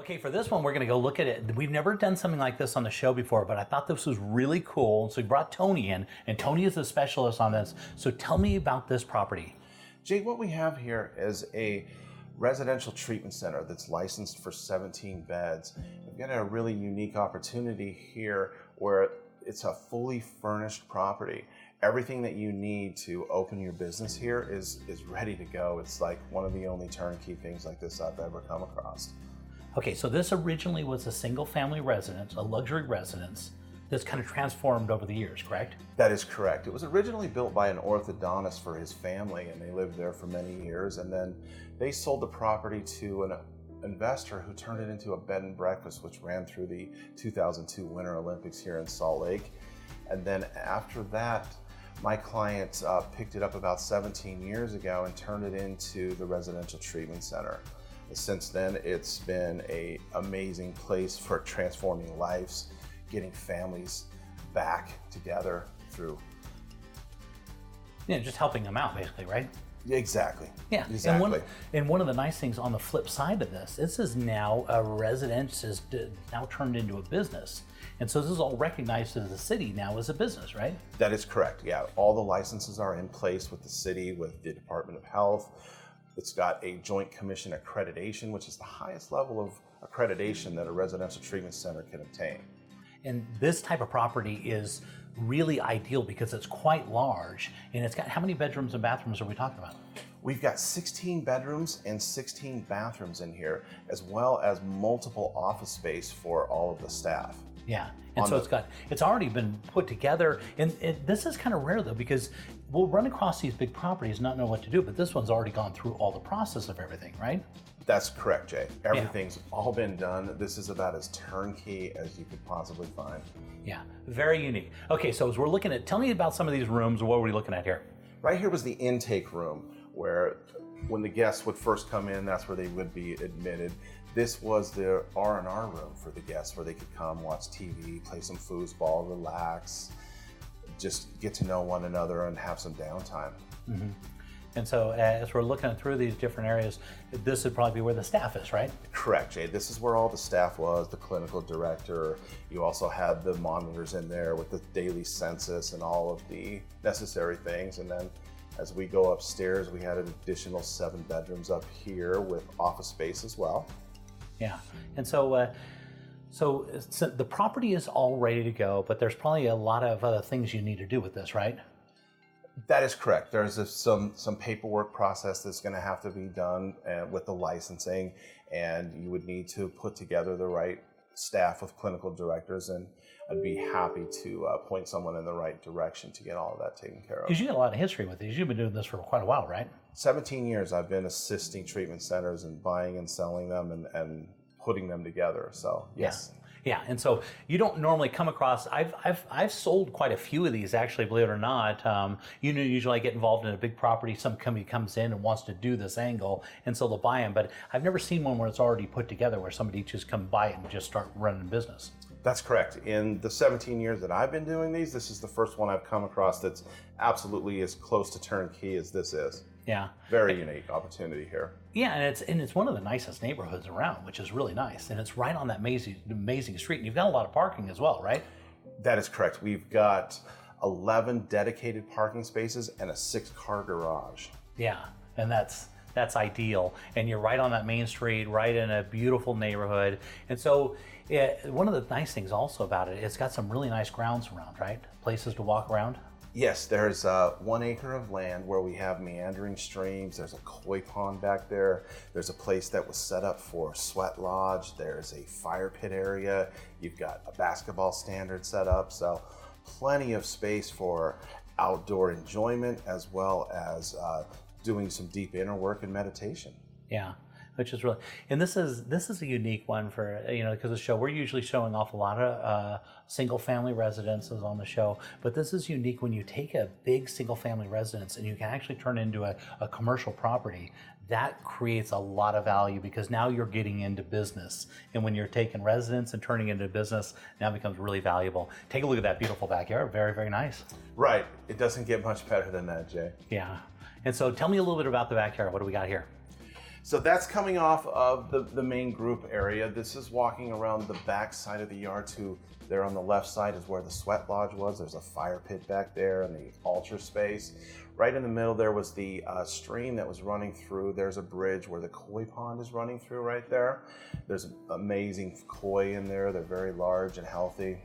Okay, for this one, we're going to go look at it. We've never done something like this on the show before, but I thought this was really cool. So we brought Tony in, and Tony is a specialist on this. So tell me about this property. Jay, what we have here is a residential treatment center that's licensed for 17 beds. We've got a really unique opportunity here where it's a fully furnished property. Everything that you need to open your business here is ready to go. It's like one of the only turnkey things like this I've ever come across. Okay, so this originally was a single family residence, a luxury residence that's kind of transformed over the years, correct? That is correct. It was originally built by an orthodontist for his family, and they lived there for many years, and then they sold the property to an investor who turned it into a bed and breakfast, which ran through the 2002 Winter Olympics here in Salt Lake. And then after that, my client picked it up about 17 years ago and turned it into the residential treatment center. Since then, it's been an amazing place for transforming lives, getting families back together through. Yeah, just helping them out, basically, right? Exactly. Yeah, exactly. And one of the nice things on the flip side of this is now a residence is now turned into a business. And so this is all recognized as the city now as a business, right? That is correct, yeah. All the licenses are in place with the city, with the Department of Health. It's got a Joint Commission accreditation, which is the highest level of accreditation that a residential treatment center can obtain. And this type of property is really ideal because it's quite large, and it's got, how many bedrooms and bathrooms are we talking about? We've got 16 bedrooms and 16 bathrooms in here, as well as multiple office space for all of the staff. Yeah, and so it's already been put together, and this is kind of rare though, because we'll run across these big properties and not know what to do, but this one's already gone through all the process of everything, right? That's correct, Jay. Everything's all been done. This is about as turnkey as you could possibly find. Yeah, very unique. Okay, so as we're looking at, tell me about some of these rooms. What were we looking at here? Right here was the intake room, where when the guests would first come in, that's where they would be admitted. This was the R&R room for the guests, where they could come, watch TV, play some foosball, relax, just get to know one another and have some downtime. Mm-hmm. And so as we're looking through these different areas, this would probably be where the staff is, right? Correct, Jay. This is where all the staff was, the clinical director. You also had the monitors in there with the daily census and all of the necessary things. And then as we go upstairs, we had an additional 7 bedrooms up here with office space as well. Yeah, and so the property is all ready to go, but there's probably a lot of other things you need to do with this, right? That is correct. There's some paperwork process that's going to have to be done with the licensing, and you would need to put together the right staff of clinical directors, and I'd be happy to point someone in the right direction to get all of that taken care of. Because you got a lot of history with these. You've been doing this for quite a while, right? 17 years I've been assisting treatment centers and buying and selling them and putting them together. So yes. Yeah, and so you don't normally come across. I've sold quite a few of these, actually, believe it or not. Usually I get involved in a big property. Some company comes in and wants to do this angle, and so they'll buy them. But I've never seen one where it's already put together, where somebody just come buy it and just start running business. That's correct. In the 17 years that I've been doing these, this is the first one I've come across that's absolutely as close to turnkey as this is. Yeah. Very unique opportunity here. Yeah, and it's one of the nicest neighborhoods around, which is really nice. And it's right on that amazing street. And you've got a lot of parking as well, right? That is correct. We've got 11 dedicated parking spaces and a 6-car garage. Yeah, and that's ideal. And you're right on that main street, right in a beautiful neighborhood. And so one of the nice things also about it, it's got some really nice grounds around, right? Places to walk around. Yes, there's 1 acre of land where we have meandering streams. There's a koi pond back there. There's a place that was set up for sweat lodge. There's a fire pit area. You've got a basketball standard set up. So plenty of space for outdoor enjoyment, as well as doing some deep inner work and meditation. Yeah, which is really, and this is a unique one for, because the show, we're usually showing off a lot of single family residences on the show, but this is unique when you take a big single family residence and you can actually turn it into a commercial property. That creates a lot of value, because now you're getting into business, and when you're taking residence and turning it into business, now it becomes really valuable. Take a look at that beautiful backyard. Very, very nice. Right. It doesn't get much better than that, Jay. Yeah. And so tell me a little bit about the backyard. What do we got here? So that's coming off of the main group area. This is walking around the back side of the yard to there on the left side is where the sweat lodge was. There's a fire pit back there and the altar space. Right in the middle there was the stream that was running through. There's a bridge where the koi pond is running through right there. There's amazing koi in there. They're very large and healthy.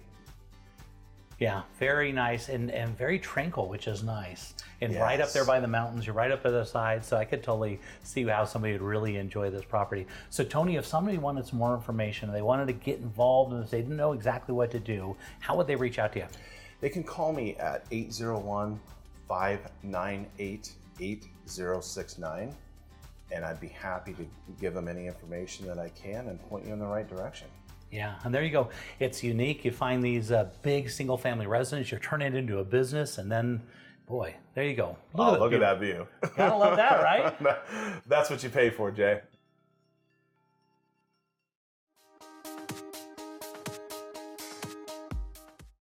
Yeah, very nice and very tranquil, which is nice. And Yes. right up there by the mountains, you're right up at the side, so I could totally see how somebody would really enjoy this property. So Tony, if somebody wanted some more information, they wanted to get involved and they didn't know exactly what to do, how would they reach out to you? They can call me at 801-598-8069, and I'd be happy to give them any information that I can and point you in the right direction. Yeah, and there you go. It's unique. You find these big single-family residences, you turn it into a business, and then, boy, there you go. Look at that view. Gotta love that, right? That's what you pay for, Jay.